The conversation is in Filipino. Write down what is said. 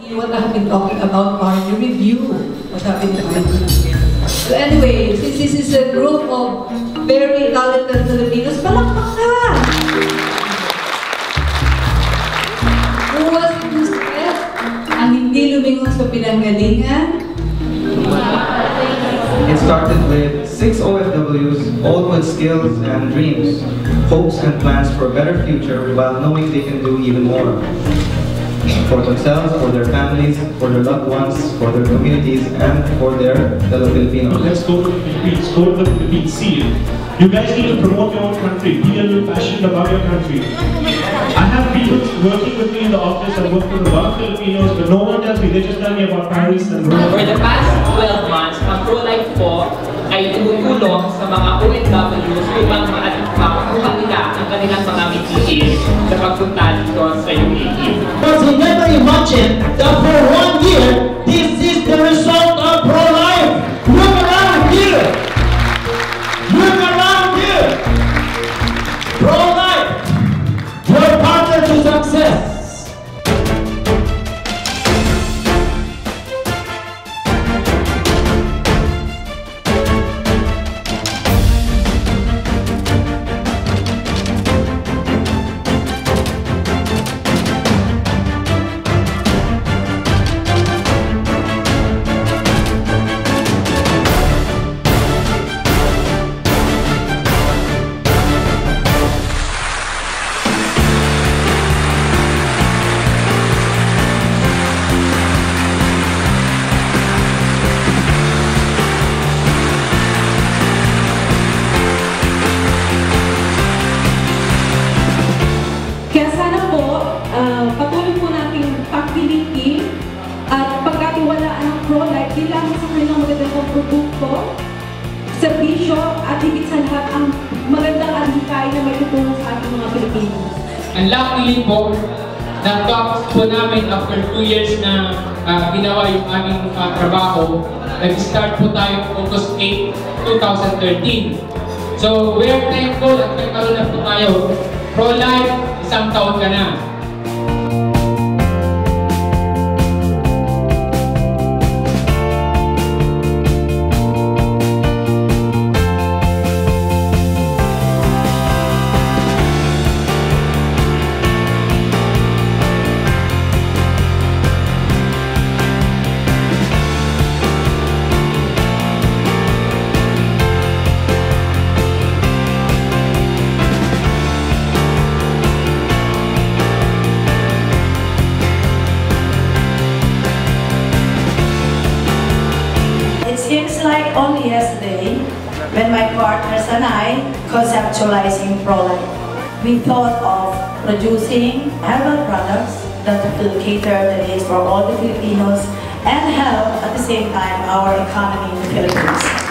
What I've been talking about, partner, review what I've been talking. So anyway, since this is a group of very talented Filipinos, palakpakan! Who was enthusiastic ang hindi lumingon sa pinanggalingan? It started with 6 OFWs, all with skills and dreams, hopes and plans for a better future while knowing they can do even more. For themselves, for their families, for their loved ones, for their communities, and for their fellow Filipinos. Let's go to the Philippines, go to the Philippines, see it. You guys need to promote your own country, be a little passionate about your country. I have people working with me in the office and work with a lot of Filipinos, but no one tells me, they just tell me about Paris and Rome. For the past 12 months, ang Pro-Life po ay tumutulong sa mga OFWs upang makakuha nila ang kanilang mga mitigis sa pagpunta dito sa UAE. But we never imagined that for 1 year, this is the result of Pro-Life. Look around here! Look around here! Pro-Life! Your partner to success! Kaya sana po, patuloy po nating pagpilitin at pagkatiwalaan ng Pro-Life di lamang sa kanilang magandang produkto, serbisyo at higit sa lahat ang magandang adhikay na may tutulong sa ating mga Pilipino. Ang luckily po, natapos po namin after 2 years na ginawa yung aming trabaho. Nag-start po tayo August 8, 2013. So, we are thankful at nagkaroon na po tayo. Pro-Life, 1 taon ka na. Seems like only yesterday, when my partners and I conceptualizing Pro-Life, we thought of producing herbal products that will cater the needs for all the Filipinos and help at the same time our economy in the Philippines.